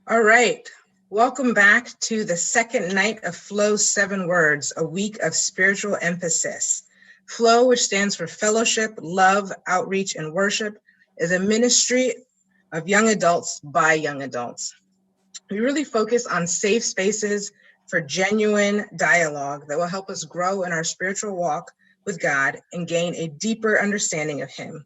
All right. Welcome back to the second night of Flow's 7 Words, a week of spiritual emphasis. Flow, which stands for Fellowship, Love, Outreach, and Worship, is a ministry of young adults by young adults. We really focus on safe spaces for genuine dialogue that will help us grow in our spiritual walk with God and gain a deeper understanding of Him.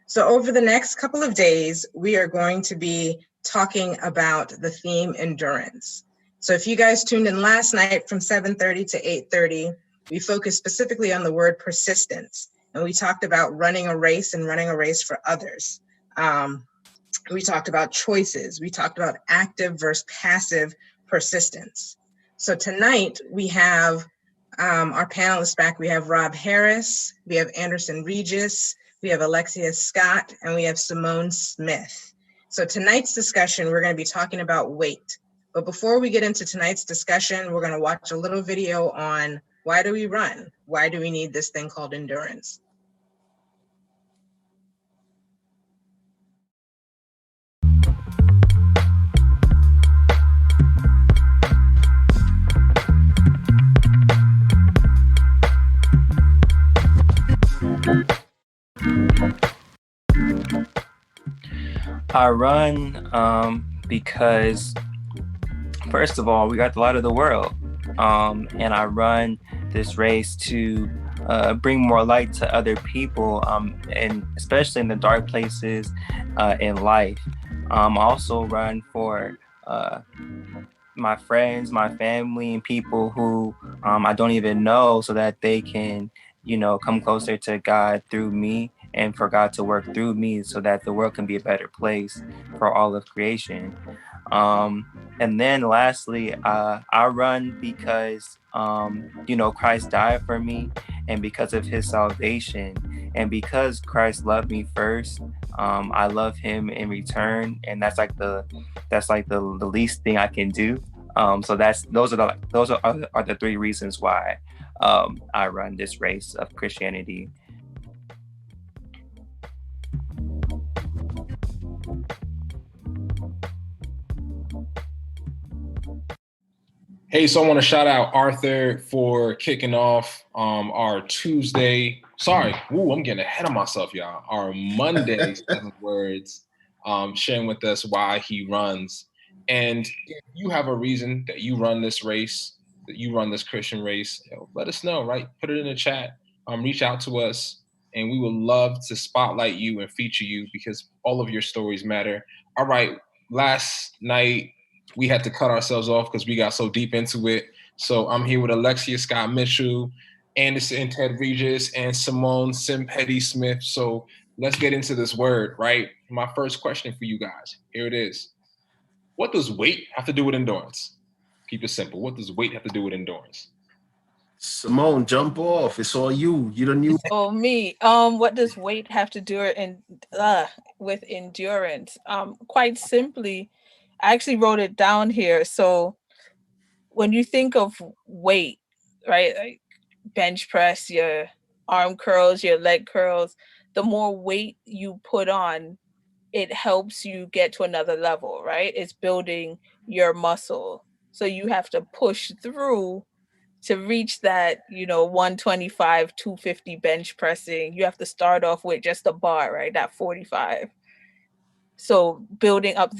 So over the next couple of days, we are going to be talking about the theme endurance. So if you guys tuned in last night from 7:30 to 8:30, we focused specifically on the word persistence. And we talked about running a race and running a race for others. We talked about choices. We talked about active versus passive persistence. So tonight we have our panelists back. We have Rob Harris, we have Anderson Regis, we have Alexia Scott, and we have Simone Smith. So tonight's discussion, we're going to be talking about weight. But before we get into tonight's discussion, we're going to watch a little video on why do we run? Why do we need this thing called endurance? I run because, first of all, we got the light of the world, and I run this race to bring more light to other people, and especially in the dark places in life. I also run for my friends, my family, and people who I don't even know, so that they can, come closer to God through me, and for God to work through me, so that the world can be a better place for all of creation. And then lastly, I run because, Christ died for me, and because of his salvation, and because Christ loved me first, I love him in return. And that's like the least thing I can do. So those are the three reasons why I run this race of Christianity. Hey, so I want to shout out Arthur for kicking off our Tuesday. Sorry, I'm getting ahead of myself, y'all. Our Monday 7 Words, sharing with us why he runs. And if you have a reason that you run this race, that you run this Christian race, let us know, right? Put it in the chat. Reach out to us, and we would love to spotlight you and feature you, because all of your stories matter. All right, last night we had to cut ourselves off because we got so deep into it. So I'm here with Alexia Scott Mitchell, Anderson Ted Regis, and Simone Petty Smith. So let's get into this word, right? My first question for you guys, here it is. What does weight have to do with endurance? Keep it simple. What does weight have to do with endurance? Simone, jump off. It's all you. You don't need. Oh, me. What does weight have to do with endurance? Quite simply, I actually wrote it down here. So when you think of weight, right, like bench press, your arm curls, your leg curls, the more weight you put on, it helps you get to another level, right? It's building your muscle. So you have to push through to reach that, 125, 250 bench pressing. You have to start off with just a bar, right? That 45. So building up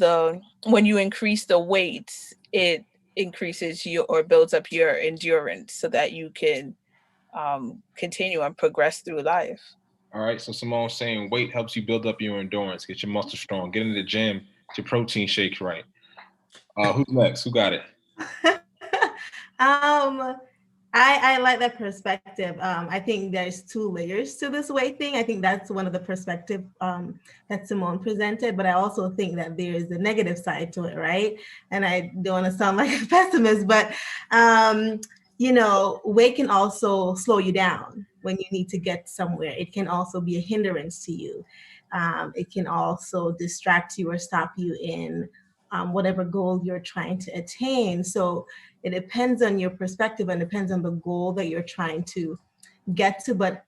when you increase the weights, it increases or builds up your endurance so that you can continue and progress through life. All right. So Simone's saying weight helps you build up your endurance, get your muscle strong, get in the gym, get your protein shakes right. Who's next? Who got it? I like that perspective. I think there's 2 layers to this weight thing. I think that's one of the perspective that Simone presented, but I also think that there's a negative side to it, right? And I don't want to sound like a pessimist, but weight can also slow you down when you need to get somewhere. It can also be a hindrance to you. It can also distract you or stop you in whatever goal you're trying to attain. So it depends on your perspective and depends on the goal that you're trying to get to. But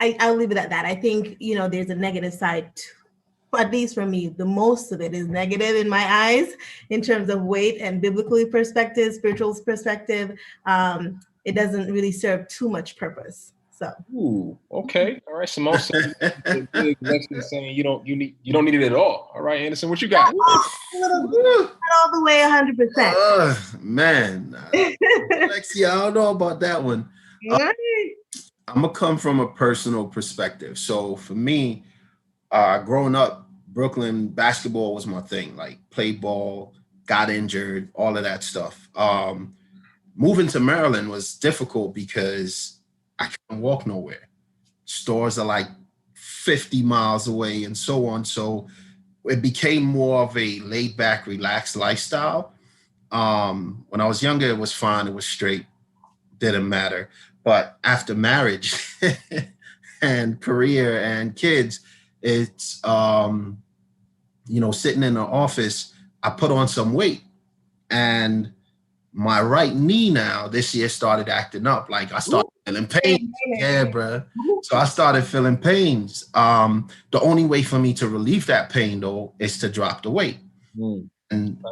I'll leave it at that. I think, there's a negative side at least for me, the most of it is negative in my eyes in terms of weight and biblically perspective, spiritual perspective. It doesn't really serve too much purpose. So. Ooh, okay. All right. Simone saying big. Lexi saying you don't need it at all. All right, Anderson, what you got? Not all the way 100%. Man, Lexi, I don't know about that one. I'm gonna come from a personal perspective. So for me, growing up, Brooklyn basketball was my thing. Like played ball, got injured, all of that stuff. Moving to Maryland was difficult because I couldn't walk nowhere. Stores are like 50 miles away and so on. So it became more of a laid back, relaxed lifestyle. When I was younger, it was fine. It was straight. Didn't matter. But after marriage and career and kids, it's, sitting in the office, I put on some weight, and my right knee now this year started acting up. Like I started feeling pain. Yeah, bro. So I started feeling pains. The only way for me to relieve that pain though is to drop the weight. And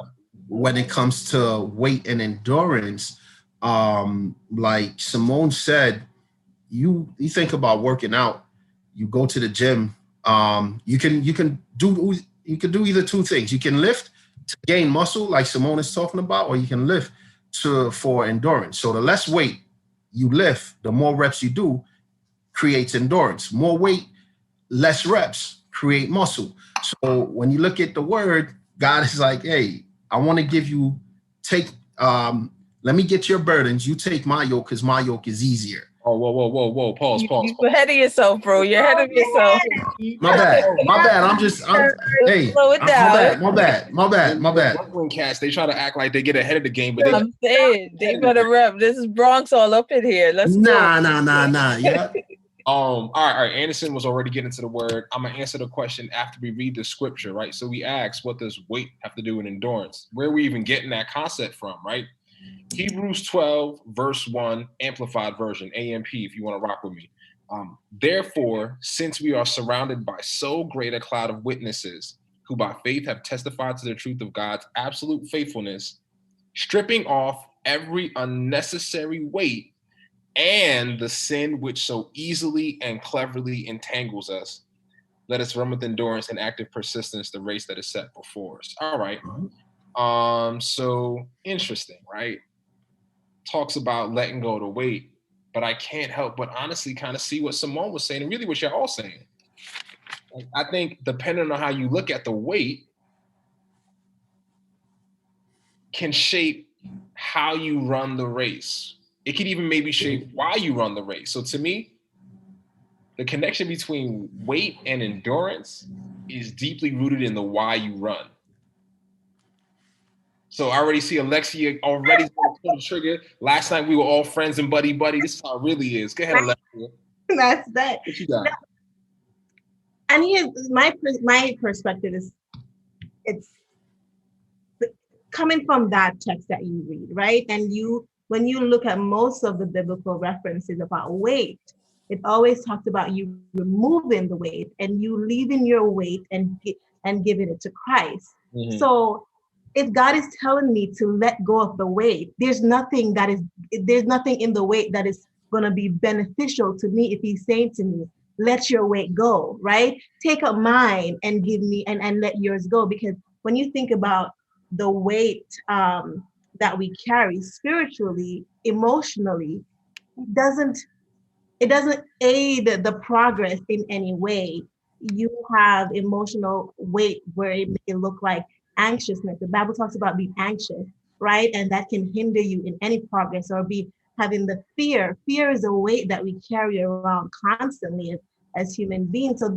when it comes to weight and endurance, like Simone said, you think about working out, you go to the gym, you can do either two things. You can lift to gain muscle, like Simone is talking about, or you can lift for endurance. So the less weight you lift, the more reps you do, creates endurance. More weight, less reps, create muscle. So when you look at the word, God is like, hey, I want to give you, let me get your burdens. You take my yoke because my yoke is easier. Oh, whoa. Pause. You're ahead of yourself, bro. You're ahead of yourself. My bad. Hey, slow it down. My bad. Brooklyn cats, they try to act like they get ahead of the game, but I'm saying they better rep. This is Bronx all up in here. Let's go. Nah. Yeah. All right. Anderson was already getting to the word. I'm gonna answer the question after we read the scripture, right? So we asked, what does weight have to do with endurance? Where are we even getting that concept from, right? Hebrews 12, verse 1, amplified version, AMP, if you want to rock with me. Therefore, since we are surrounded by so great a cloud of witnesses who by faith have testified to the truth of God's absolute faithfulness, stripping off every unnecessary weight and the sin which so easily and cleverly entangles us, let us run with endurance and active persistence the race that is set before us. All right. So interesting, right? Talks about letting go of the weight, but I can't help but honestly kind of see what Simone was saying and really what you're all saying. I think depending on how you look at the weight can shape how you run the race. It could even maybe shape why you run the race. So to me, the connection between weight and endurance is deeply rooted in the why you run. So I already see Alexia already pull the trigger. Last night we were all friends and buddy. This is how it really is. Go ahead, Alexia. That's that. What you got? And here's my perspective is, it's coming from that text that you read, right? And when you look at most of the biblical references about weight, it always talks about you removing the weight and you leaving your weight and giving it to Christ. Mm-hmm. So if God is telling me to let go of the weight, there's nothing in the weight that is going to be beneficial to me if he's saying to me, let your weight go, right? Take up mine and give me and let yours go. Because when you think about the weight that we carry spiritually, emotionally, it doesn't aid the progress in any way. You have emotional weight where it may look like anxiousness. The Bible talks about being anxious, right? And that can hinder you in any progress, or be having the fear. Fear is a weight that we carry around constantly as human beings. So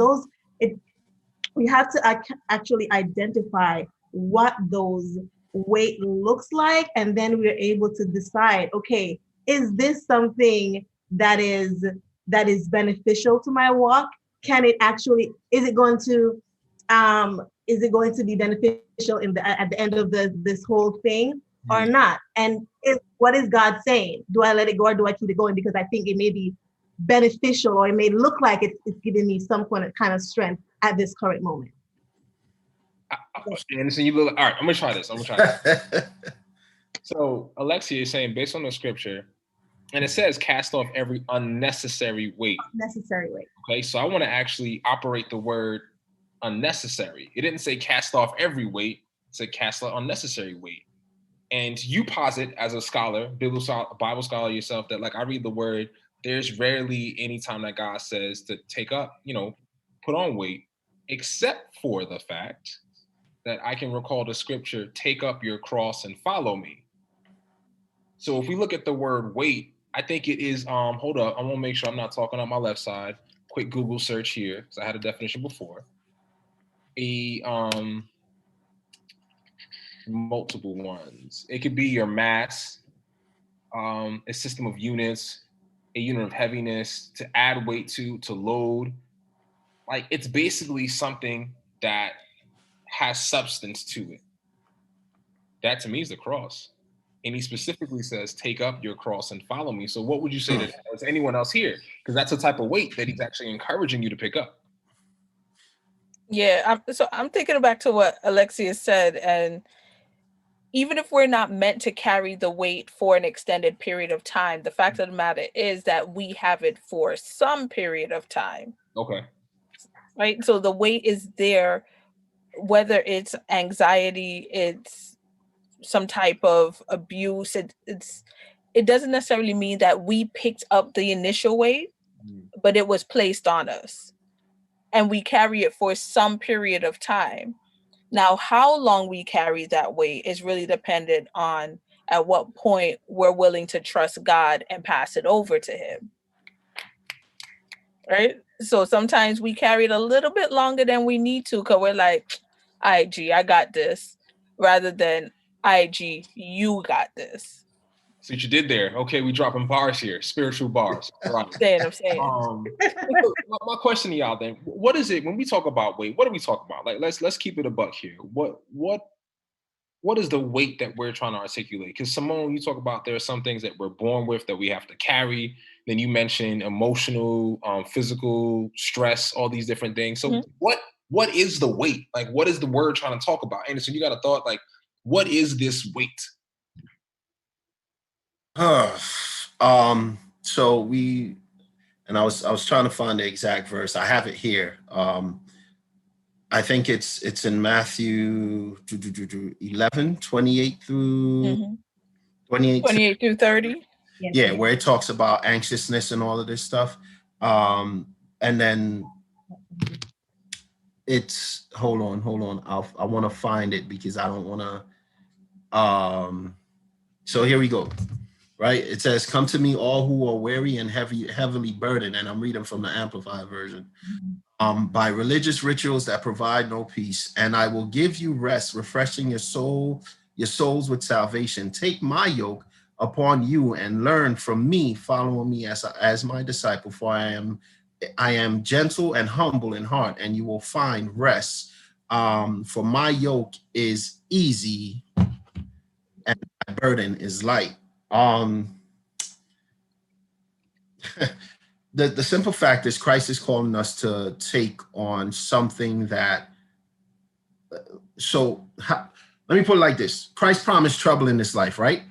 we have to actually identify what those weight looks like, and then we're able to decide, okay, is this something that is beneficial to my walk? Is it going to be beneficial at the end of this whole thing or not? And what is God saying? Do I let it go or do I keep it going because I think it may be beneficial, or it may look like it's giving me some kind of strength at this current moment? Anderson, you look. All right, I'm gonna try this. So Alexia is saying, based on the scripture, and it says, cast off every unnecessary weight. Necessary weight. Okay, so I want to actually operate the word unnecessary. It didn't say cast off every weight. It said cast off unnecessary weight. And you posit as a scholar, Bible scholar yourself, that like I read the word, there's rarely any time that God says to take up, put on weight, except for the fact that I can recall the scripture, take up your cross and follow me. So if we look at the word weight, I think it is, hold up, I want to make sure I'm not talking on my left side. Quick Google search here, because I had a definition before. Multiple ones. It could be your mass, a system of units, a unit of heaviness, to add weight to load. Like, it's basically something that has substance to it. That to me is the cross. And he specifically says, take up your cross and follow me. So what would you say to that? Is anyone else here? Because that's the type of weight that he's actually encouraging you to pick up. Yeah, I'm thinking back to what Alexia said, and even if we're not meant to carry the weight for an extended period of time, the fact of the matter is that we have it for some period of time. Okay. Right? So the weight is there, whether it's anxiety, it's some type of abuse, it doesn't necessarily mean that we picked up the initial weight, but it was placed on us. And we carry it for some period of time. Now, how long we carry that weight is really dependent on at what point we're willing to trust God and pass it over to him. Right? So sometimes we carry it a little bit longer than we need to, because we're like, IG, I got this, rather than IG, you got this. See what you did there. Okay, we dropping bars here, spiritual bars. Right. I'm saying. My question to y'all then: what is it when we talk about weight? What are we talking about? Like, let's keep it a buck here. What is the weight that we're trying to articulate? Because Simone, you talk about there are some things that we're born with that we have to carry. Then you mentioned emotional, physical, stress, all these different things. So what is the weight? Like, what is the word trying to talk about? Anderson, you got a thought? Like, what is this weight? So I was trying to find the exact verse. I have it here. I think it's in Matthew 11, 28 through 28 through 30. Yeah, where it talks about anxiousness and all of this stuff. And then it's, hold on. I want to find it because I don't want to. So here we go. Right? It says, come to me all who are weary and heavily burdened. And I'm reading from the Amplified version. By religious rituals that provide no peace, and I will give you rest, refreshing your souls with salvation. Take my yoke upon you and learn from me, following me as my disciple, for I am gentle and humble in heart, and you will find rest. For my yoke is easy and my burden is light. The simple fact is Christ is calling us to take on something that, let me put it like this. Christ promised trouble in this life, right?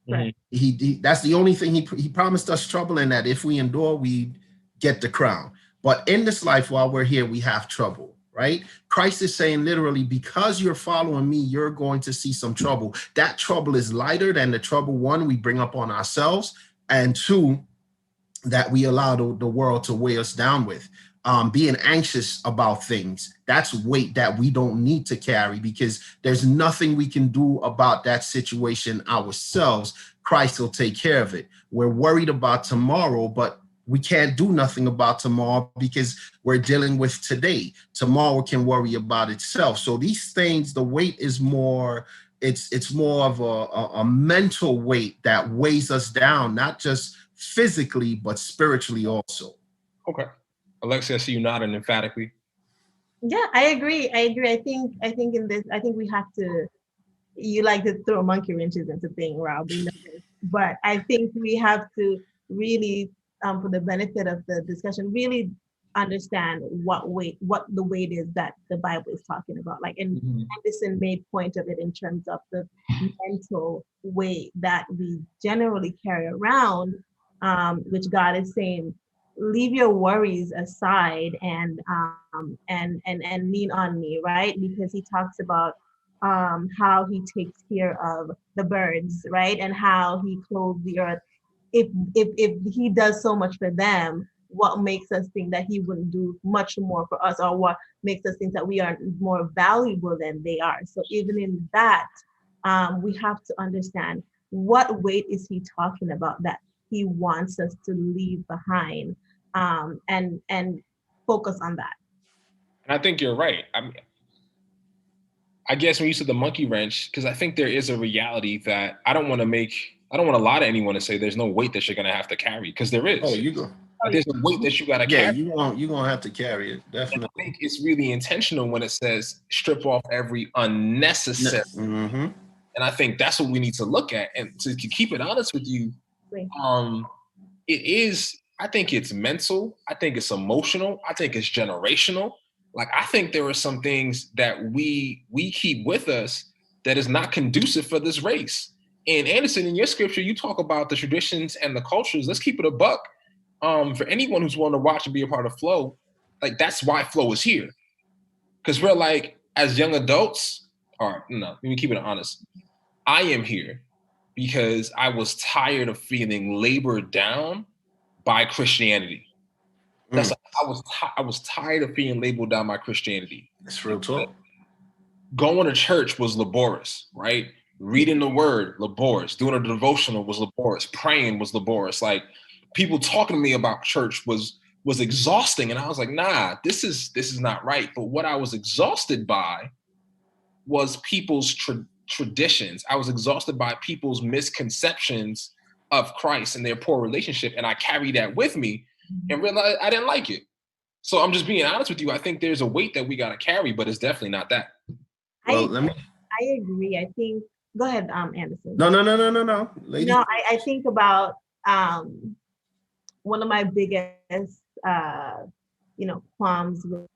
Right. He that's the only thing he promised us, trouble, and that if we endure, we get the crown. But in this life, while we're here, we have trouble, right? Christ is saying literally, because you're following me, you're going to see some trouble. That trouble is lighter than the trouble, one, we bring up on ourselves, and two, that we allow the world to weigh us down with. Being anxious about things, that's weight that we don't need to carry, because there's nothing we can do about that situation ourselves. Christ will take care of it. We're worried about tomorrow, but we can't do nothing about tomorrow because we're dealing with today. Tomorrow can worry about itself. So these things, the weight is more, it's more of a mental weight that weighs us down, not just physically, but spiritually also. Okay. Alexia, I see you nodding emphatically. Yeah, I agree. I think in this, I think we have to, you like to throw monkey wrenches into things, Rob, we know this. But I think we have to really, for the benefit of the discussion, really understand what the weight is that the Bible is talking about. Like, and Anderson made point of it in terms of the mental weight that we generally carry around, which God is saying, leave your worries aside and lean on me, right? Because he talks about how he takes care of the birds, right? And how he clothes the earth. If he does so much for them, what makes us think that he wouldn't do much more for us, or what makes us think that we are more valuable than they are? So even in that, we have to understand what weight is he talking about that he wants us to leave behind, and focus on that. And I think you're right. I guess when you said the monkey wrench, because I think there is a reality that I don't want to lie to anyone and say there's no weight that you're going to have to carry, because there is. Oh, you go. There's a weight that you got to Yeah, carry. you're going to have to carry it, definitely. And I think it's really intentional when it says strip off every unnecessary. Mm-hmm. And I think that's what we need to look at. And to keep it honest with you, it is, I think it's mental. I think it's emotional. I think it's generational. Like, I think there are some things that we keep with us that is not conducive for this race. And Anderson, in your scripture, you talk about the traditions and the cultures. Let's keep it a buck. For anyone who's willing to watch and be a part of Flow, like, that's why Flow is here. Because we're like, as young adults, or no, let me keep it honest. I am here because I was tired of feeling labored down by Christianity. That's like, I was tired of being labeled down by Christianity. That's real talk. Going to church was laborious, right? Reading the word, laborious. Doing a devotional was laborious. Praying was laborious. Like, people talking to me about church was exhausting. And I was like, nah, this is not right. But what I was exhausted by was people's traditions. I was exhausted by people's misconceptions of Christ and their poor relationship. And I carried that with me and realized I didn't like it. So I'm just being honest with you. I think there's a weight that we got to carry, but it's definitely not that. Well, I agree. I think, go ahead, Anderson. No. Lady. No, I think about one of my biggest, qualms with,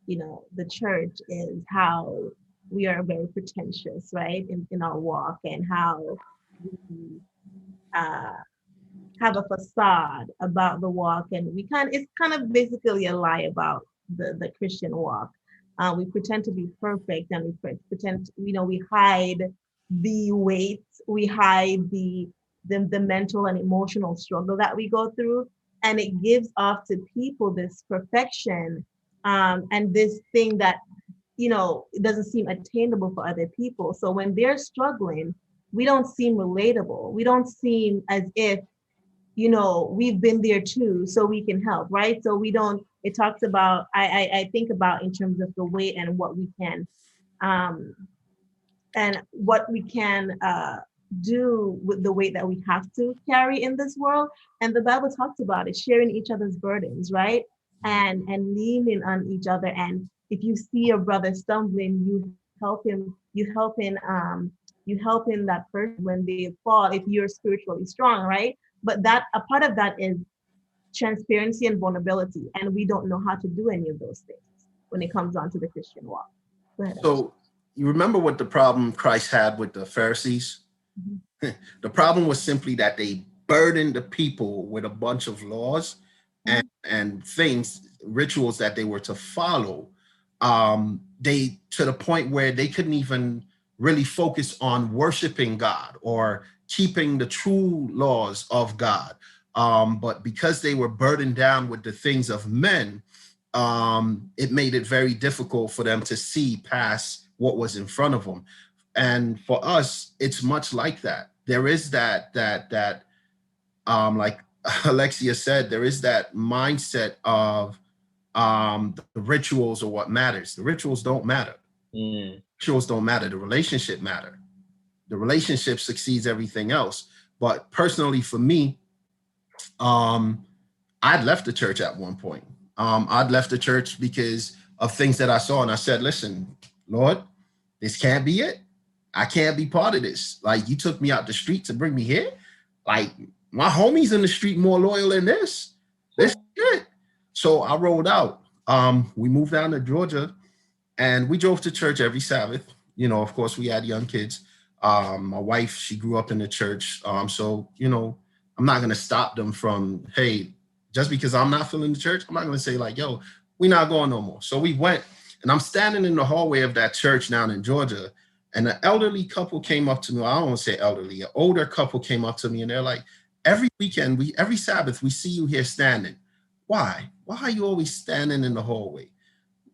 the church is how we are very pretentious, right, in our walk, and how we have a facade about the walk, and it's kind of basically a lie about the Christian walk. We pretend to be perfect, and we pretend, we hide the weight, we hide the mental and emotional struggle that we go through, and it gives off to people this perfection, and this thing that, it doesn't seem attainable for other people. So when they're struggling, we don't seem relatable. We don't seem as if, we've been there too, so we can help, right? So it talks about, I think about in terms of the weight and what we can, do with the weight that we have to carry in this world. And the Bible talks about it, sharing each other's burdens, right? And leaning on each other. And if you see a brother stumbling, you help him that person when they fall, if you're spiritually strong, right? But a part of that is transparency and vulnerability. And we don't know how to do any of those things when it comes down to the Christian walk. Go ahead. So you remember what the problem Christ had with the Pharisees? Mm-hmm. The problem was simply that they burdened the people with a bunch of laws and things, rituals that they were to follow. They, to the point where they couldn't even really focus on worshiping God or keeping the true laws of God. But because they were burdened down with the things of men, it made it very difficult for them to see past what was in front of them. And for us, it's much like that. There is that like Alexia said, there is that mindset of the rituals are what matters. The rituals don't matter. Rituals don't matter. The relationship matter. The relationship succeeds everything else. But personally, for me, I'd left the church at one point. I'd left the church because of things that I saw, and I said, listen, Lord, this can't be it. I can't be part of this. Like, you took me out the street to bring me here. Like, my homies in the street more loyal than this. This is good. So I rolled out. We moved down to Georgia, and we drove to church every Sabbath. You know, of course, we had young kids. My wife, she grew up in the church. So, you know, I'm not going to stop them from, hey, just because I'm not feeling the church, I'm not going to say like, yo, we're not going no more. So we went, and I'm standing in the hallway of that church down in Georgia, and an elderly couple came up to me. I don't want to say elderly, an older couple came up to me, and they're like, every weekend, every Sabbath, we see you here standing. Why? Why are you always standing in the hallway?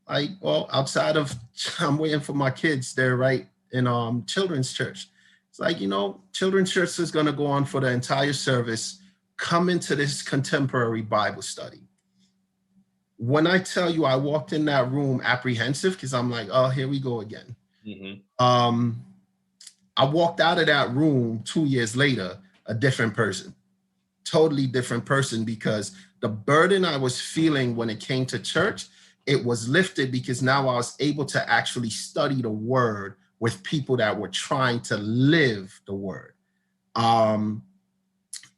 Like, well, outside of, I'm waiting for my kids. They're right in children's church. It's like, you know, children's church is going to go on for the entire service. Come into this contemporary Bible study. When I tell you, I walked in that room apprehensive because I'm like, oh, here we go again. I walked out of that room 2 years later, a different person, totally different person, because the burden I was feeling when it came to church, it was lifted because now I was able to actually study the word with people that were trying to live the word.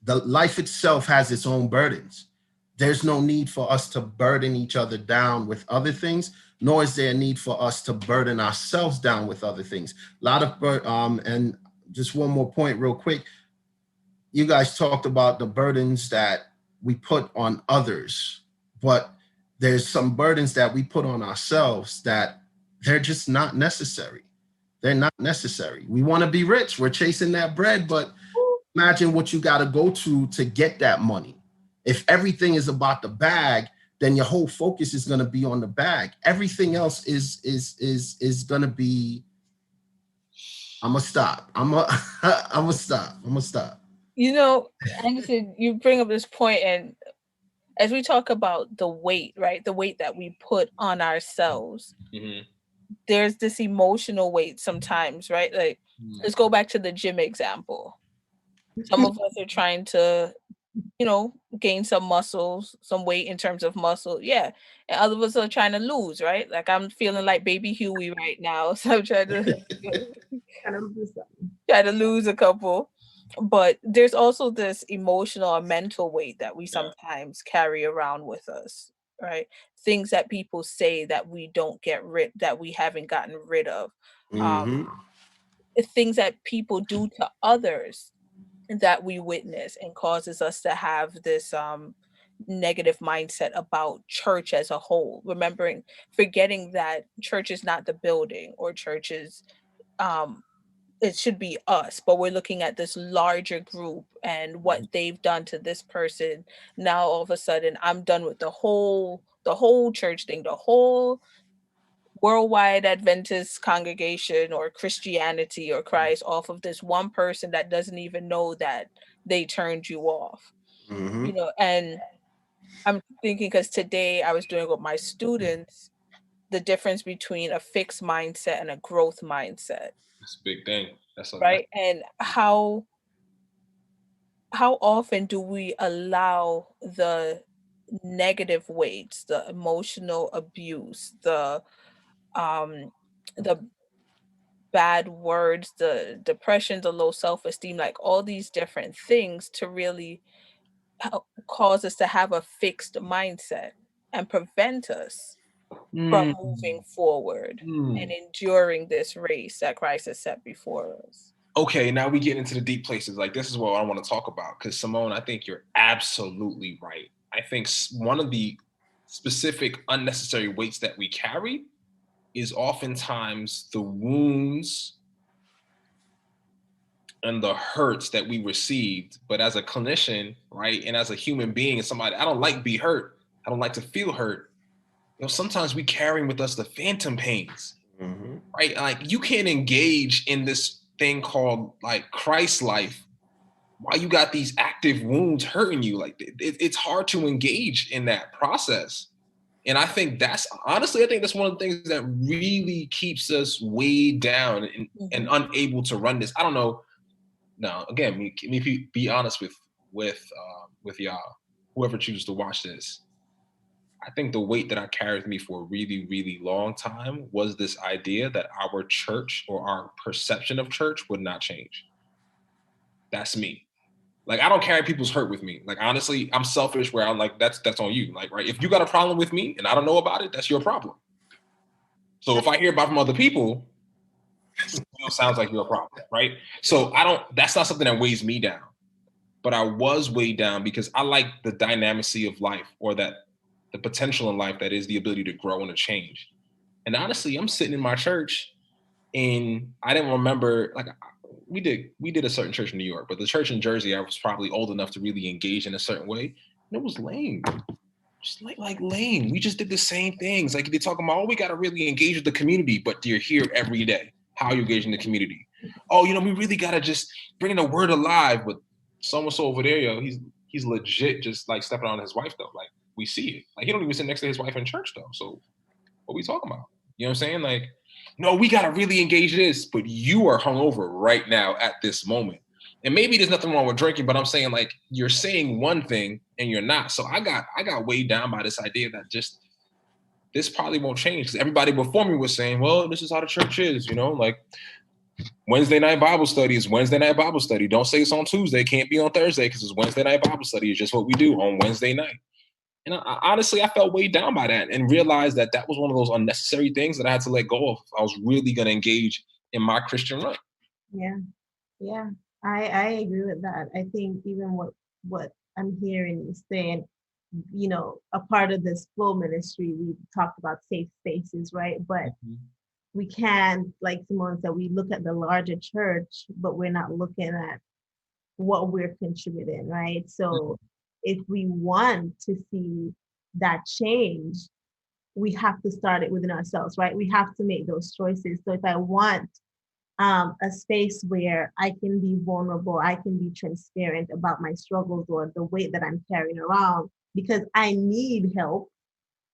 The life itself has its own burdens. There's no need for us to burden each other down with other things, nor is there a need for us to burden ourselves down with other things. A lot of, and just one more point real quick. You guys talked about the burdens that we put on others, but there's some burdens that we put on ourselves that they're just not necessary. They're not necessary. We want to be rich. We're chasing that bread, but imagine what you got to go to get that money. If everything is about the bag, then your whole focus is going to be on the bag. Everything else is going to be, I'm going to stop. I'm going to stop. You know, Anderson, you bring up this point, and as we talk about the weight, right? The weight that we put on ourselves, there's this emotional weight sometimes, right? Like, let's go back to the gym example. Some of us are trying to, you know, gain some muscles, some weight in terms of muscle. Yeah. And other of us are trying to lose, right? Like I'm feeling like baby Huey right now. So I'm trying to try to lose a couple. But there's also this emotional or mental weight that we sometimes carry around with us, right? Things that people say that we don't get rid, that we haven't gotten rid of. Things that people do to others that we witness and causes us to have this negative mindset about church as a whole, forgetting that church is not the building, or church is it should be us, but we're looking at this larger group and what they've done to this person. Now all of a sudden I'm done with the whole church thing, the whole worldwide Adventist congregation or Christianity or Christ, off of this one person that doesn't even know that they turned you off. You know, and I'm thinking, because today I was doing with my students the difference between a fixed mindset and a growth mindset. That's a big thing. Right. And how often do we allow the negative weights, the emotional abuse, the bad words, the depression, the low self-esteem, like all these different things to really cause us to have a fixed mindset and prevent us from moving forward and enduring this race that Christ has set before us. Okay, now we get into the deep places. Like, this is what I want to talk about, because Simone, I think you're absolutely right. I think one of the specific unnecessary weights that we carry is oftentimes the wounds and the hurts that we received. But as a clinician, right, and as a human being and somebody, I don't like to be hurt. I don't like to feel hurt. You know, sometimes we carry with us the phantom pains, right? Like, you can't engage in this thing called like Christ life while you got these active wounds hurting you. Like, it's hard to engage in that process. And I think that's honestly, I think that's one of the things that really keeps us weighed down and unable to run this. I don't know. Now, again, me be honest with y'all, whoever chooses to watch this. I think the weight that I carried with me for a really, really long time was this idea that our church or our perception of church would not change. That's me. Like, I don't carry people's hurt with me. Like, honestly, I'm selfish where I'm like, that's on you. Like, right, if you got a problem with me and I don't know about it, that's your problem. So if I hear about from other people, it sounds like your problem, right? So that's not something that weighs me down. But I was weighed down because I like the dynamicy of life, or that the potential in life that is the ability to grow and to change. And honestly, I'm sitting in my church and I didn't remember, like, we did a certain church in New York, but the church in Jersey, I was probably old enough to really engage in a certain way. And it was lame. Just like lame. We just did the same things. Like, they talking about, oh, we got to really engage with the community, but you're here every day. How are you engaging the community? Oh, we really got to just bring the word alive. But so over there, he's legit just like stepping on his wife, though. Like, we see it. Like, he don't even sit next to his wife in church, though. So what we talking about? You know what I'm saying? Like, no, we got to really engage this, but you are hungover right now at this moment. And maybe there's nothing wrong with drinking, but I'm saying, like, you're saying one thing and you're not. So I got weighed down by this idea that just this probably won't change, because everybody before me was saying, well, this is how the church is, like Wednesday night Bible study is Wednesday night Bible study. Don't say it's on Tuesday. Can't be on Thursday because it's Wednesday night Bible study. It's just what we do on Wednesday night. And honestly, I felt weighed down by that and realized that was one of those unnecessary things that I had to let go of if I was really going to engage in my Christian run. Yeah. I agree with that. I think even what I'm hearing you saying, a part of this flow ministry, we talked about safe spaces, right? But we can, like Simone said, we look at the larger church, but we're not looking at what we're contributing, right? So if we want to see that change, we have to start it within ourselves, right? We have to make those choices. So if I want a space where I can be vulnerable, I can be transparent about my struggles or the weight that I'm carrying around, because I need help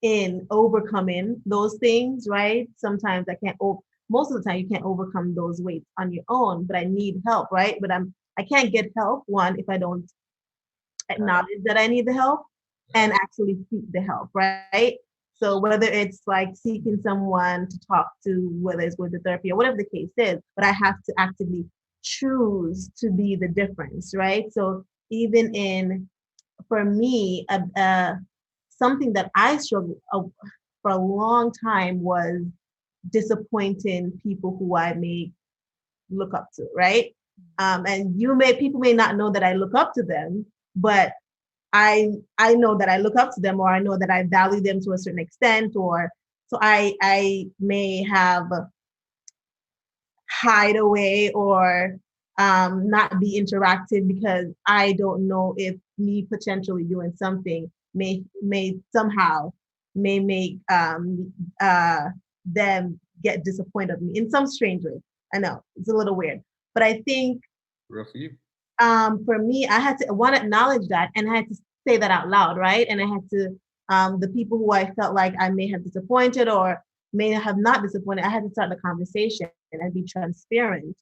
in overcoming those things, right? Sometimes I can't, most of the time you can't overcome those weights on your own, but I need help, right? But I can't get help, one, if I don't acknowledge that I need the help and actually seek the help, right? So whether it's like seeking someone to talk to, whether it's with the therapy or whatever the case is, but I have to actively choose to be the difference, right? So even for me, something that I struggled for a long time was disappointing people who I may look up to, right? And people may not know that I look up to them, but I know that I look up to them, or I know that I value them to a certain extent, or so I may have hide away or not be interactive because I don't know if me potentially doing something may somehow make them get disappointed of me in some strange way. I know it's a little weird, but I think real for you. For me, I had to acknowledge that, and I had to say that out loud, right? And I had to, the people who I felt like I may have disappointed or may have not disappointed, I had to start the conversation and be transparent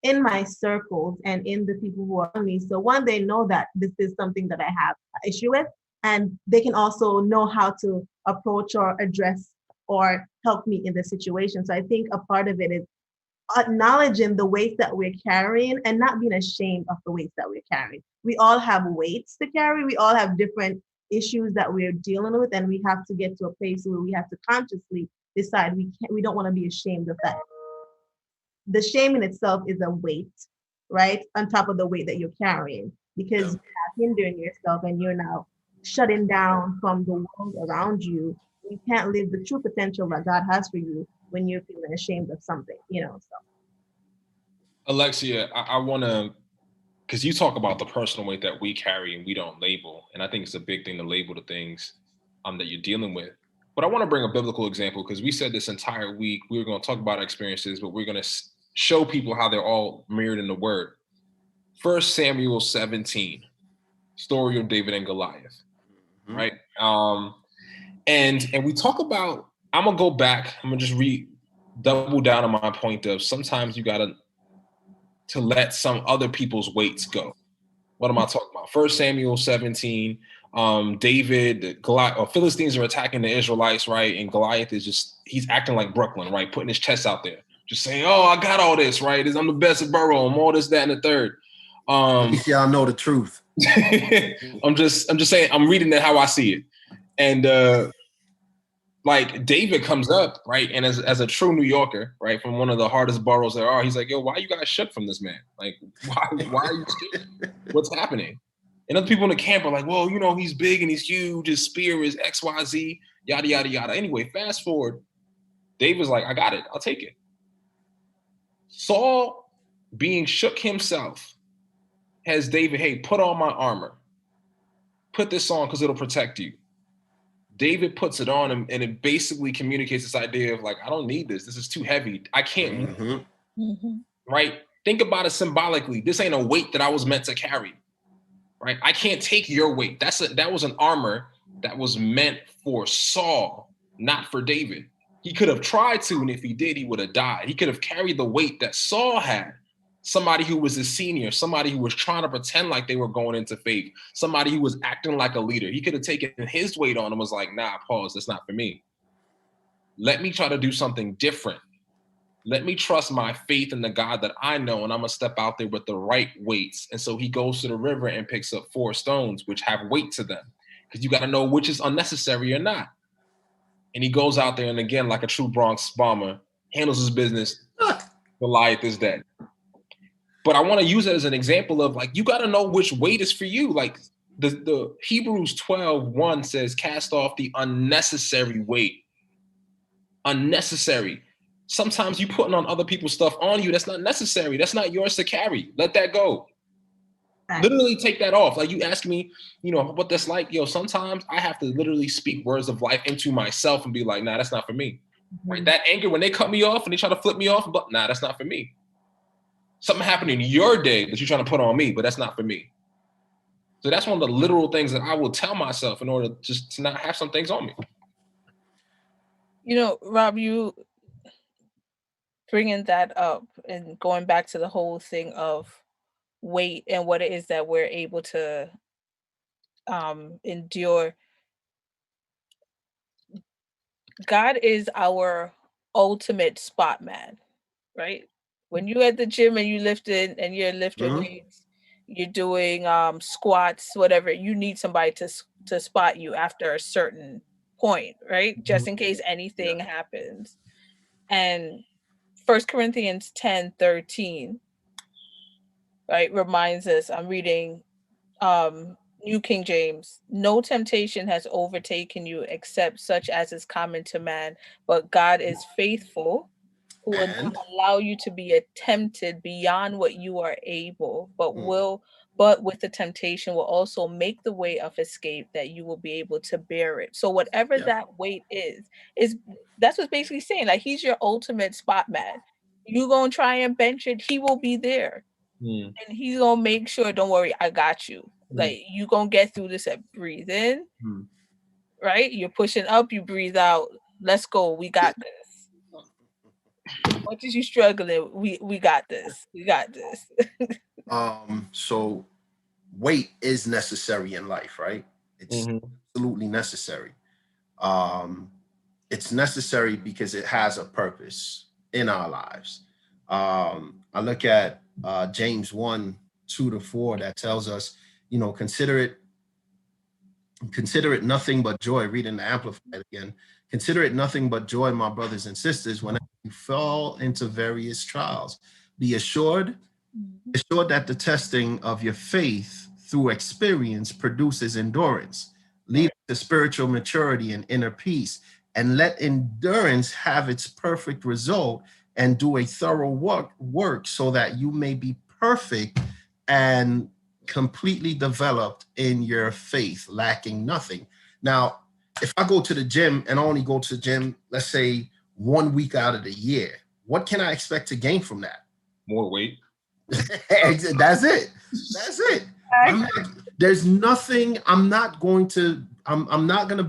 in my circles and in the people who are around me. So one, they know that this is something that I have an issue with, and they can also know how to approach or address or help me in the situation. So I think a part of it is acknowledging the weights that we're carrying and not being ashamed of the weights that we're carrying. We all have weights to carry. We all have different issues that we're dealing with, and we have to get to a place where we have to consciously decide we don't want to be ashamed of that. The shame in itself is a weight, right? On top of the weight that you're carrying, because you're hindering yourself and you're now shutting down from the world around you. You can't live the true potential that God has for you when you're feeling ashamed of something, so. Alexia, I want to, because you talk about the personal weight that we carry and we don't label. And I think it's a big thing to label the things that you're dealing with. But I want to bring a biblical example, because we said this entire week, we were going to talk about our experiences, but we're going to show people how they're all mirrored in the word. 1 Samuel 17, story of David and Goliath, right? And we talk about, I'm going to go back, I'm going to just double down on my point of sometimes you got to let some other people's weights go. What am I talking about? 1 Samuel 17, Philistines are attacking the Israelites, right? And Goliath is he's acting like Brooklyn, right? Putting his chest out there, just saying, oh, I got all this, right? I'm the best at Burrow, I'm all this, that, and the third. At least y'all know the truth. I'm just saying, I'm reading it how I see it. And like David comes up, right? And as a true New Yorker, right, from one of the hardest boroughs there are, he's like, yo, why you guys shook from this man? Like, why are you shook? What's happening? And other people in the camp are like, well, you know, he's big and he's huge, his spear is XYZ, yada, yada, yada. Anyway, fast forward, David's like, I got it, I'll take it. Saul, being shook himself, has David, hey, put on my armor. Put this on because it'll protect you. David puts it on him, and it basically communicates this idea of like, I don't need this. This is too heavy. I can't move. Right? Think about it symbolically. This ain't a weight that I was meant to carry. Right? I can't take your weight. That was an armor that was meant for Saul, not for David. He could have tried to, and if he did, he would have died. He could have carried the weight that Saul had. Somebody who was a senior, somebody who was trying to pretend like they were going into faith, somebody who was acting like a leader. He could have taken his weight on and was like, nah, pause, that's not for me. Let me try to do something different. Let me trust my faith in the God that I know, and I'm gonna step out there with the right weights. And so he goes to the river and picks up 4 stones, which have weight to them, because you gotta know which is unnecessary or not. And he goes out there and again, like a true Bronx bomber, handles his business. Goliath is dead. But I want to use it as an example of like, you got to know which weight is for you. Like the Hebrews 12:1 says, cast off the unnecessary weight. Unnecessary. Sometimes you putting on other people's stuff on you that's not necessary. That's not yours to carry. Let that go. Literally take that off. Like you ask me, you know, what that's like. Yo, sometimes I have to literally speak words of life into myself and be like, nah, that's not for me. Right? That anger, when they cut me off and they try to flip me off, but nah, that's not for me. Something happened in your day that you're trying to put on me, but that's not for me. So that's one of the literal things that I will tell myself in order just to not have some things on me. You know, Rob, you bringing that up and going back to the whole thing of weight and what it is that we're able to endure. God is our ultimate spot man, right? When you at the gym and you're lifting weights, you're doing squats, whatever, you need somebody to spot you after a certain point, right? Just in case anything happens. And 1 Corinthians 10:13, right, reminds us, I'm reading New King James, no temptation has overtaken you except such as is common to man, but God is faithful, who will not allow you to be tempted beyond what you are able, but with the temptation will also make the way of escape that you will be able to bear it. So whatever that weight is that's what's basically saying. Like, he's your ultimate spot man. You gonna try and bench it, he will be there. And he's gonna make sure, don't worry, I got you. Like, you gonna get through this. And breathe in, right? You're pushing up, you breathe out. Let's go. We got this. As much as you struggling, we got this. We got this. So weight is necessary in life, right? It's absolutely necessary. It's necessary because it has a purpose in our lives. I look at James 1:2-4 that tells us, you know, consider it nothing but joy. Reading the Amplified again. Consider it nothing but joy, my brothers and sisters, whenever you fall into various trials. Be assured that the testing of your faith through experience produces endurance, leading to spiritual maturity and inner peace. And let endurance have its perfect result, and do a thorough work so that you may be perfect and completely developed in your faith, lacking nothing. Now, if I go to the gym and I only go to the gym, let's say 1 week out of the year, what can I expect to gain from that? More weight. That's it. There's nothing. I'm not going to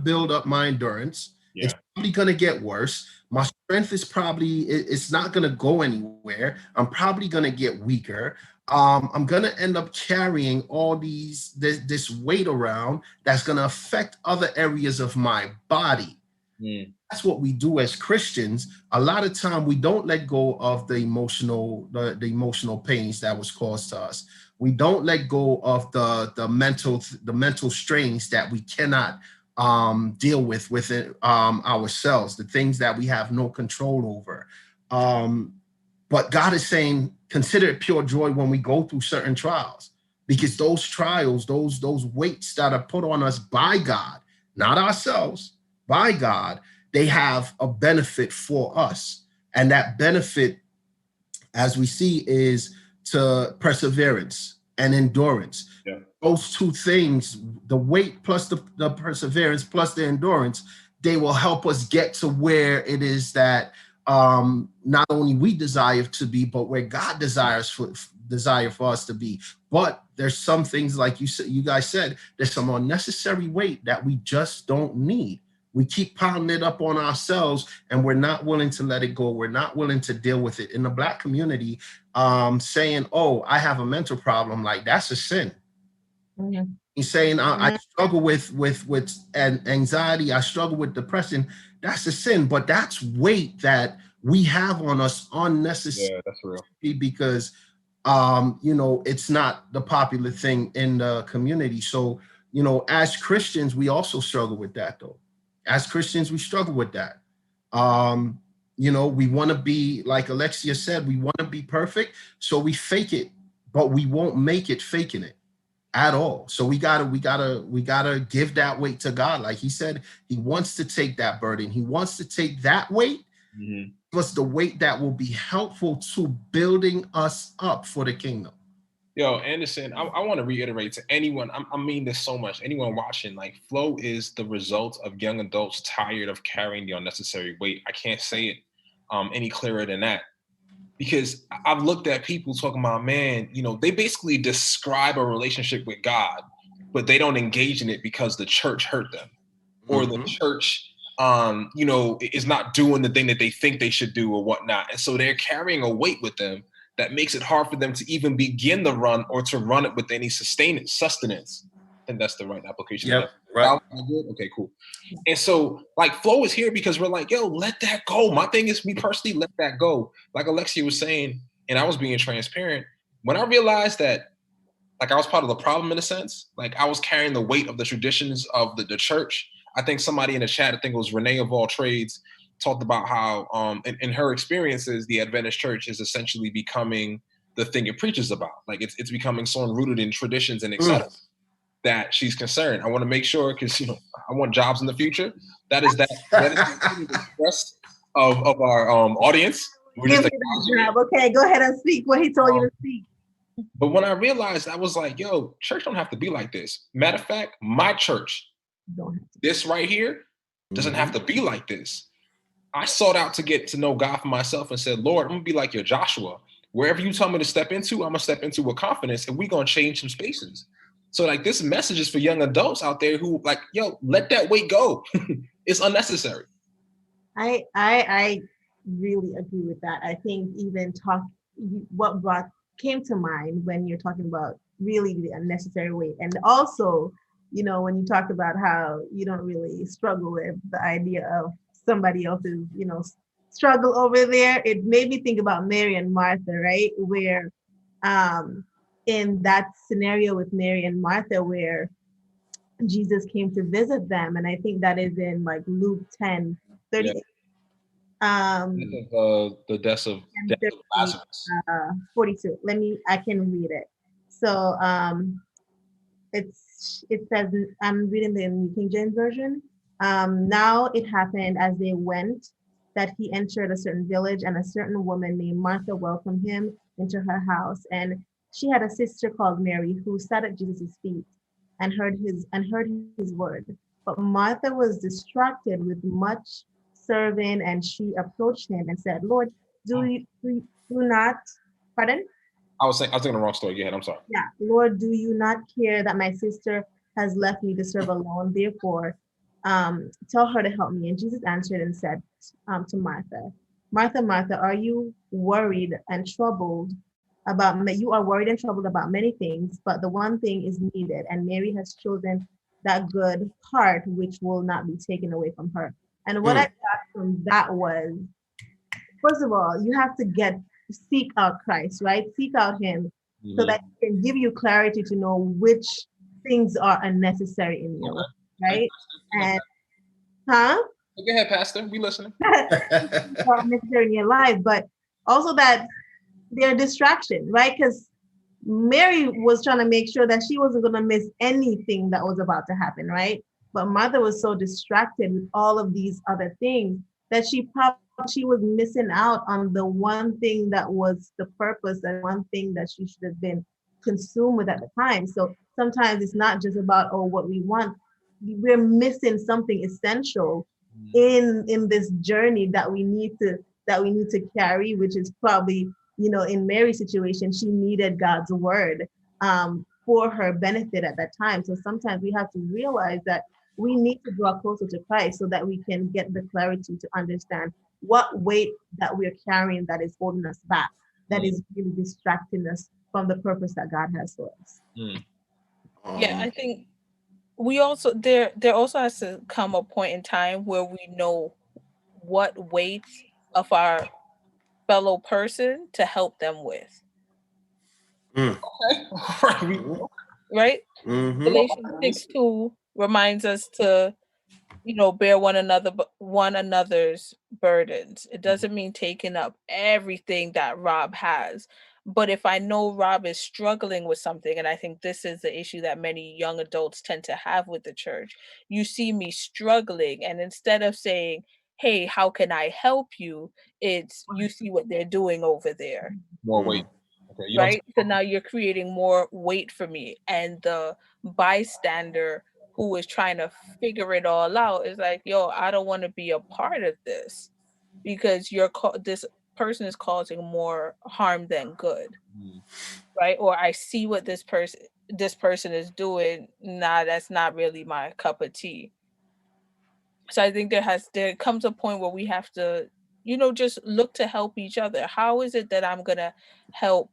build up my endurance. Yeah. It's probably going to get worse. My strength is it's not going to go anywhere. I'm probably going to get weaker. I'm going to end up carrying all this weight around that's going to affect other areas of my body. That's what we do as Christians. A lot of time we don't let go of the emotional pains that was caused to us. We don't let go of the mental strains that we cannot deal with within ourselves, the things that we have no control over. But God is saying, consider it pure joy when we go through certain trials, because those trials, those weights that are put on us by God, not ourselves, by God, they have a benefit for us. And that benefit, as we see, is to perseverance and endurance. Yeah. Those two things, the weight plus the perseverance plus the endurance, they will help us get to where it is that not only we desire to be, but where God desire for us to be. But there's some things, like you guys said, there's some unnecessary weight that we just don't need. We keep piling it up on ourselves, and we're not willing to let it go. We're not willing to deal with it. In the Black community, saying, "Oh, I have a mental problem," like that's a sin. Mm-hmm. He's saying, I struggle with anxiety. I struggle with depression. That's a sin, but that's weight that we have on us unnecessarily. Yeah, that's real. Because it's not the popular thing in the community. So, as Christians, we also struggle with that, though. As Christians, we struggle with that. We want to be, like Alexia said, we want to be perfect. So we fake it, but we won't make it faking it at all. So we gotta give that weight to God. Like he said, he wants to take that burden. He wants to take that weight, plus the weight that will be helpful to building us up for the kingdom. Yo, Anderson, I want to reiterate to anyone, I mean this so much, anyone watching, like, flow is the result of young adults tired of carrying the unnecessary weight. I can't say it any clearer than that. Because I've looked at people talking about, man, they basically describe a relationship with God, but they don't engage in it because the church hurt them, or the church, is not doing the thing that they think they should do or whatnot. And so they're carrying a weight with them that makes it hard for them to even begin the run or to run it with any sustenance. I think that's the right application. Yep, right. Okay, cool. And so, like, flow is here because we're like, yo, let that go. My thing is, me personally, let that go. Like Alexia was saying, and I was being transparent, when I realized that, like, I was part of the problem in a sense, like I was carrying the weight of the traditions of the church. I think somebody in the chat, I think it was Renee of All Trades, talked about how in her experiences, the Adventist church is essentially becoming the thing it preaches about. Like it's becoming so rooted in traditions and etc. That she's concerned. I want to make sure, because I want jobs in the future. That is the request of our audience. Okay, go ahead and speak what he told you to speak. But when I realized, I was like, yo, church don't have to be like this. Matter of fact, my church, this right here, doesn't have to be like this. I sought out to get to know God for myself and said, Lord, I'm gonna be like your Joshua. Wherever you tell me to step into, I'm gonna step into with confidence, and we're gonna change some spaces. So, like, this message is for young adults out there who, like, yo, let that weight go. It's unnecessary. I really agree with that. I think even what came to mind when you're talking about really the unnecessary weight, and also, when you talk about how you don't really struggle with the idea of somebody else's, struggle over there, it made me think about Mary and Martha, right? Where, in that scenario with Mary and Martha, where Jesus came to visit them, and I think that is in like Luke 10:30. The death of Lazarus. 42. I can read it. So it says, I'm reading the New King James Version. Now it happened as they went that he entered a certain village, and a certain woman named Martha welcomed him into her house. And she had a sister called Mary who sat at Jesus' feet and heard his word. But Martha was distracted with much serving, and she approached him and said, Lord, do not, pardon? I was thinking the wrong story. Go ahead, I'm sorry. Yeah, Lord, do you not care that my sister has left me to serve alone? Therefore, tell her to help me. And Jesus answered and said to Martha, Martha, Martha, are you worried and troubled about many things, but the one thing is needed, and Mary has chosen that good part which will not be taken away from her. And what I got from that was, first of all, you have to seek out Christ, right? Seek out him so that it can give you clarity to know which things are unnecessary in your life, right? And huh? Go ahead, Pastor. We listening. Are unnecessary in your life, but also that they're distraction, right? Because Mary was trying to make sure that she wasn't going to miss anything that was about to happen, right? But Martha was so distracted with all of these other things that she was missing out on the one thing that was the purpose and one thing that she should have been consumed with at the time. So sometimes it's not just about what we want. We're missing something essential in this journey that we need to carry, which is probably, in Mary's situation, she needed God's word for her benefit at that time. So sometimes we have to realize that we need to draw closer to Christ so that we can get the clarity to understand what weight that we're carrying that is holding us back, that is really distracting us from the purpose that God has for us. Yeah, I think we also there also has to come a point in time where we know what weight of our fellow person to help them with. Right? Galatians 6:2 reminds us to, bear one another's burdens. It doesn't mean taking up everything that Rob has. But if I know Rob is struggling with something, and I think this is the issue that many young adults tend to have with the church, you see me struggling, and instead of saying, hey, how can I help you? It's you see what they're doing over there. More weight. Okay, right? So now you're creating more weight for me. And the bystander who is trying to figure it all out is like, yo, I don't want to be a part of this because this person is causing more harm than good. Right? Or I see what this person is doing. Nah, that's not really my cup of tea. So I think there comes a point where we have to, just look to help each other. How is it that I'm gonna help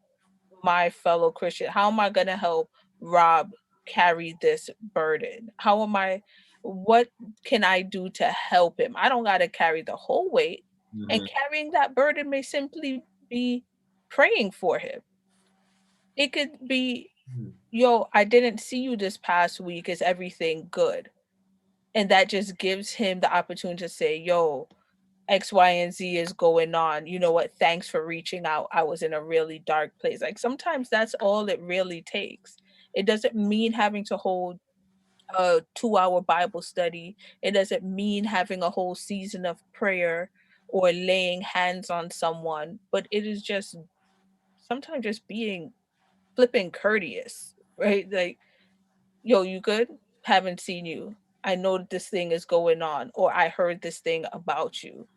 my fellow Christian? How am I going to help Rob carry this burden? What can I do to help him? I don't got to carry the whole weight. And carrying that burden may simply be praying for him. It could be, yo, I didn't see you this past week. Is everything good? And that just gives him the opportunity to say, yo, X, Y, and Z is going on. You know what? Thanks for reaching out. I was in a really dark place. Like sometimes that's all it really takes. It doesn't mean having to hold a 2-hour Bible study. It doesn't mean having a whole season of prayer or laying hands on someone, but it is just sometimes just being flipping courteous, right? Like, yo, you good? Haven't seen you. I know this thing is going on, or I heard this thing about you.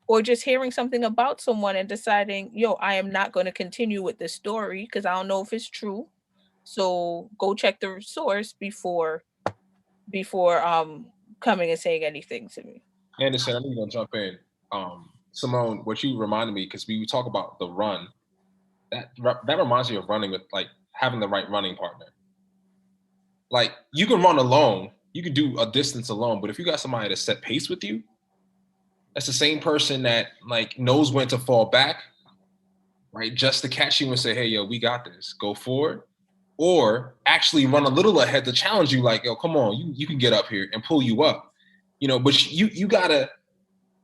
Or just hearing something about someone and deciding, yo, I am not going to continue with this story because I don't know if it's true. So go check the source before coming and saying anything to me. Anderson, I'm gonna jump in. Simone, what you reminded me, because we talk about the run, that reminds me of running with, like, having the right running partner. Like, you can run alone, you can do a distance alone, but if you got somebody to set pace with you, that's the same person that, like, knows when to fall back, right? Just to catch you and say, hey, yo, we got this, go forward. Or actually run a little ahead to challenge you, like, yo, come on, you can get up here and pull you up. But you gotta,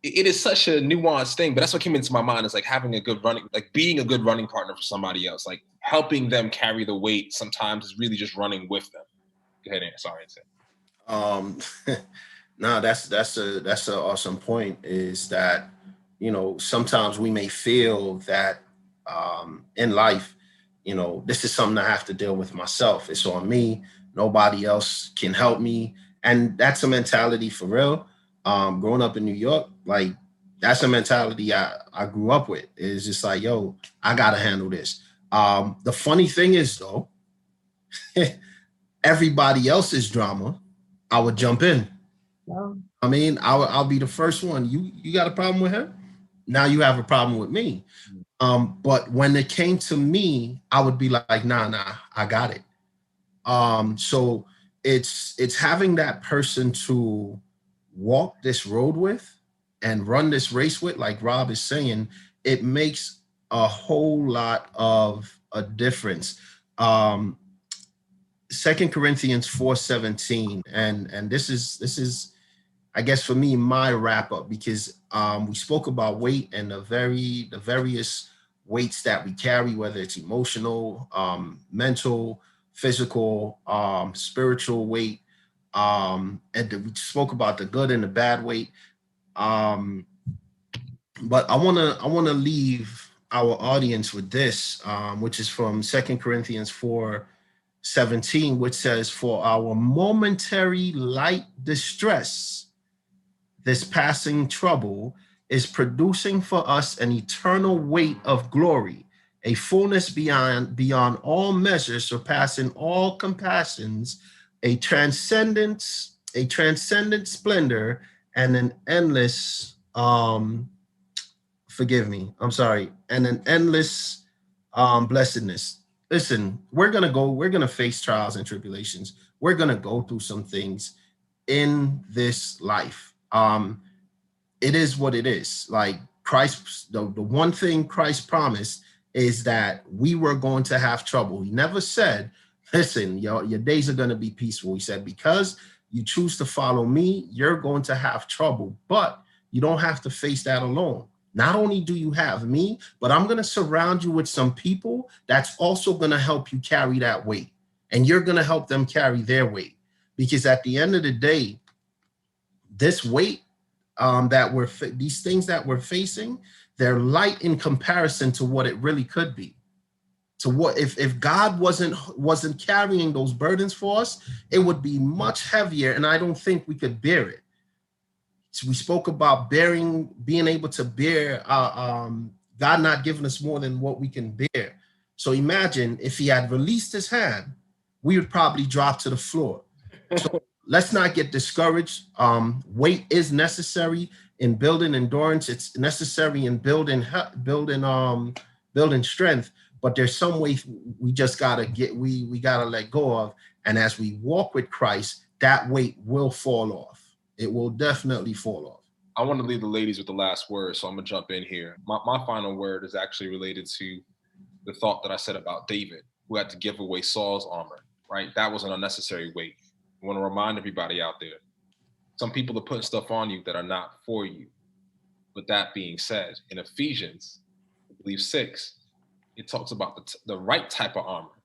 it is such a nuanced thing, but that's what came into my mind, is like having a good running, like being a good running partner for somebody else, like helping them carry the weight sometimes is really just running with them. Go ahead, sorry. No, that's an awesome point, is that, sometimes we may feel that in life, this is something I have to deal with myself. It's on me. Nobody else can help me. And that's a mentality for real. Growing up in New York, like, that's a mentality I grew up with. It's just like, yo, I got to handle this. The funny thing is, though, everybody else's drama, I would jump in. Wow. I mean, I'll be the first one. You got a problem with her? Now you have a problem with me. But when it came to me, I would be like, nah, I got it. So it's having that person to walk this road with and run this race with, like Rob is saying. It makes a whole lot of a difference. 2 Corinthians 4:17, and this is I guess for me my wrap up, because we spoke about weight and the various weights that we carry, whether it's emotional, mental, physical, spiritual weight, and we spoke about the good and the bad weight. But I wanna leave our audience with this, which is from 2 Corinthians 4:17, which says, "For our momentary light distress, this passing trouble, is producing for us an eternal weight of glory, a fullness beyond all measure, surpassing all compassions, a transcendent splendor, and an endless and an endless blessedness." Listen, we're gonna face trials and tribulations. We're gonna go through some things in this life. It is what it is. Like Christ, the one thing Christ promised is that we were going to have trouble. He never said, listen, your days are going to be peaceful. He said, because you choose to follow me, you're going to have trouble, but you don't have to face that alone. Not only do you have me, but I'm going to surround you with some people that's also going to help you carry that weight. And you're going to help them carry their weight. Because at the end of the day, this weight these things that we're facing, they're light in comparison to what it really could be. To what if God wasn't carrying those burdens for us, it would be much heavier, and I don't think we could bear it. So we spoke about being able to bear, God not giving us more than what we can bear. So imagine if he had released his hand, we would probably drop to the floor. So let's not get discouraged. Weight is necessary in building endurance. It's necessary in building strength. But there's some ways we just gotta we gotta let go of. And as we walk with Christ, that weight will fall off. It will definitely fall off. I want to leave the ladies with the last word, so I'm gonna jump in here. My final word is actually related to the thought that I said about David, who had to give away Saul's armor. Right, that was an unnecessary weight. I want to remind everybody out there, some people are putting stuff on you that are not for you. But that being said, in Ephesians, I believe 6, it talks about the right type of armor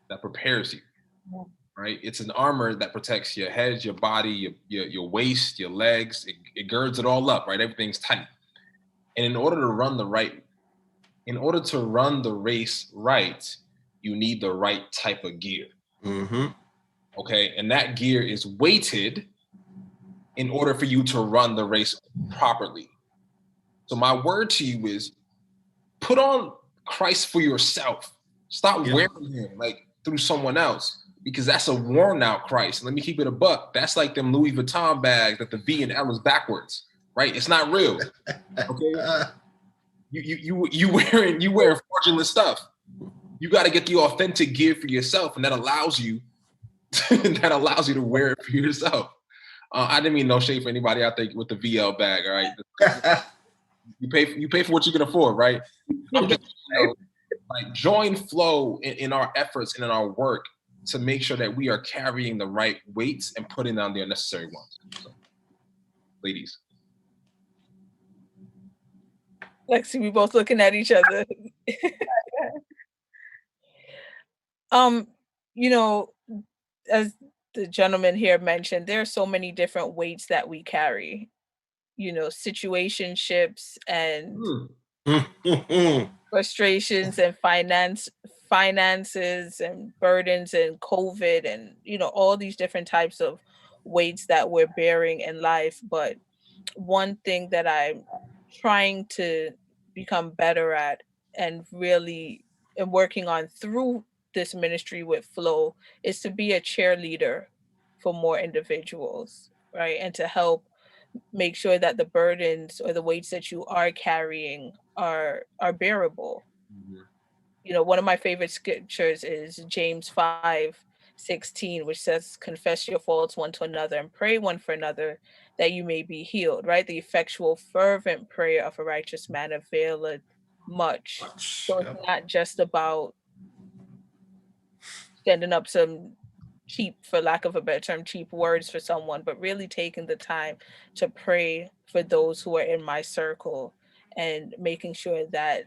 that prepares you, right? It's an armor that protects your head, your body, your waist, your legs. It girds it all up, right? Everything's tight. And in order to run the race right, you need the right type of gear. Mm-hmm. Okay, and that gear is weighted in order for you to run the race properly. So my word to you is, put on Christ for yourself. Stop wearing him like through someone else, because that's a worn out Christ. Let me keep it a buck. That's like them Louis Vuitton bags that the V and L is backwards, right? It's not real. Okay, you wearing fraudulent stuff. You got to get the authentic gear for yourself, and that allows you to wear it for yourself. I didn't mean no shade for anybody out there with the VL bag. All right, you pay for what you can afford, right? I'm just, like, join flow in our efforts and in our work to make sure that we are carrying the right weights and putting down the unnecessary ones. So, ladies. Lexi, we both looking at each other. You know, as the gentleman here mentioned, there are so many different weights that we carry, situationships and frustrations and finances and burdens and COVID and, all these different types of weights that we're bearing in life. But one thing that I'm trying to become better at and really am working on through this ministry with Flow is to be a cheerleader for more individuals, right? And to help make sure that the burdens or the weights that you are carrying are bearable. One of my favorite scriptures is James 5:16, which says, confess your faults one to another and pray one for another that you may be healed, right? The effectual fervent prayer of a righteous man availeth much. So Yep. it's not just about standing up some cheap, for lack of a better term, cheap words for someone, but really taking the time to pray for those who are in my circle and making sure that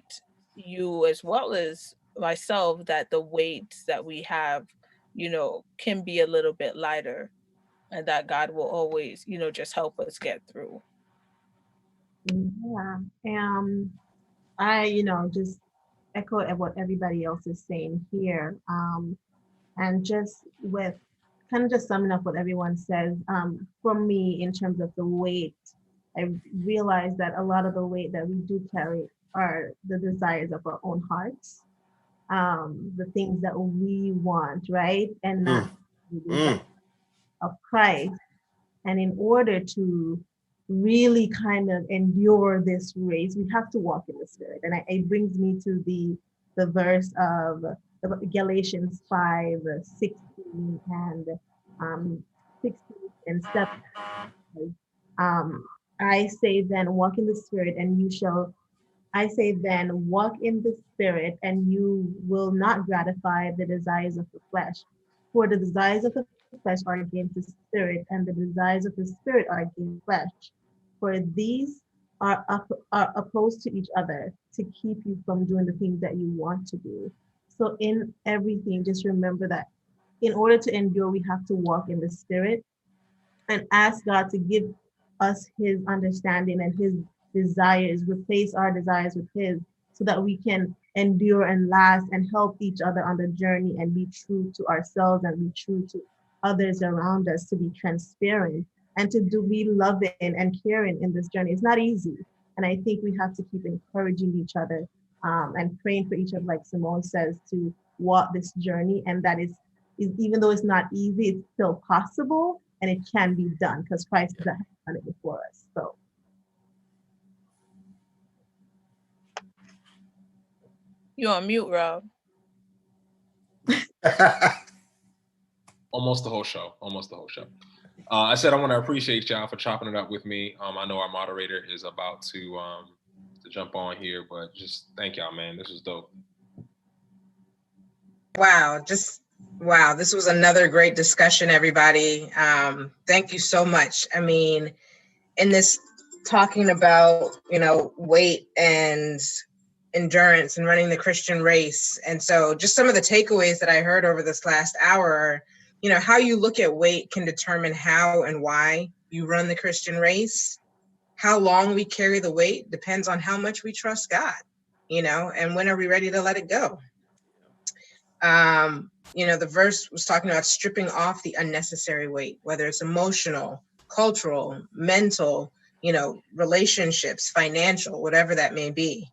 you, as well as myself, that the weights that we have, can be a little bit lighter, and that God will always, just help us get through. Yeah. I, just echo what everybody else is saying here. And just with kind of just summing up what everyone says, for me, in terms of the weight, I realize that a lot of the weight that we do carry are the desires of our own hearts, the things that we want, right? And not the desires of Christ. And in order to really kind of endure this race, we have to walk in the Spirit. And it brings me to the verse of Galatians 5:16 and 16 and 7. I say then, walk in the Spirit, and you shall. I say then, walk in the Spirit, and you will not gratify the desires of the flesh. For the desires of the flesh are against the Spirit, and the desires of the Spirit are against the flesh. For these are opposed to each other to keep you from doing the things that you want to do. So in everything, just remember that in order to endure, we have to walk in the Spirit and ask God to give us his understanding and his desires, replace our desires with his, so that we can endure and last and help each other on the journey and be true to ourselves and be true to others around us, to be transparent and to be loving and caring in this journey. It's not easy. And I think we have to keep encouraging each other and praying for each other, like Simone says, to walk this journey. And that is even though it's not easy, it's still possible and it can be done because Christ has done it before us. So. You're on mute, Rob. Almost the whole show. I said I want to appreciate y'all for chopping it up with me. I know our moderator is about to jump on here, but just thank y'all, man. This was dope. Wow, this was another great discussion, everybody. Thank you so much. I mean, in this talking about, weight and endurance and running the Christian race. And so just some of the takeaways that I heard over this last hour are, how you look at weight can determine how and why you run the Christian race. How long we carry the weight depends on how much we trust God, and when are we ready to let it go? The verse was talking about stripping off the unnecessary weight, whether it's emotional, cultural, mental, relationships, financial, whatever that may be.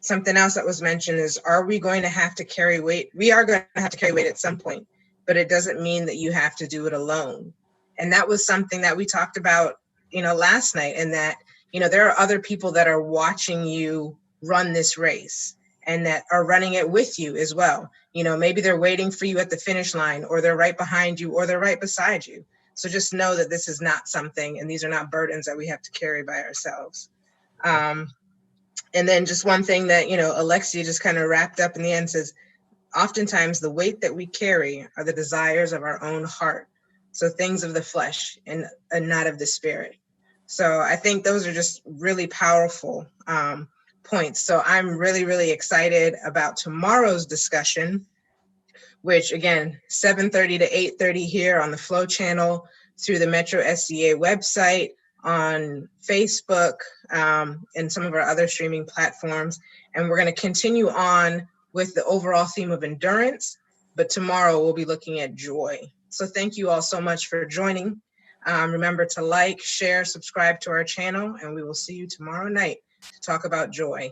Something else that was mentioned is, are we going to have to carry weight? We are going to have to carry weight at some point, but it doesn't mean that you have to do it alone. And that was something that we talked about, last night, and that, there are other people that are watching you run this race and that are running it with you as well. Maybe they're waiting for you at the finish line, or they're right behind you, or they're right beside you. So just know that this is not something, and these are not burdens that we have to carry by ourselves. And then just one thing that, Alexia just kind of wrapped up in the end says, oftentimes the weight that we carry are the desires of our own heart. So things of the flesh and not of the spirit. So I think those are just really powerful points. So I'm really, really excited about tomorrow's discussion, which again, 7:30 to 8:30 here on the Flow channel, through the Metro SCA website, on Facebook, and some of our other streaming platforms. And we're going to continue on with the overall theme of endurance, but tomorrow we'll be looking at joy. So thank you all so much for joining. Remember to like, share, subscribe to our channel, and we will see you tomorrow night to talk about joy.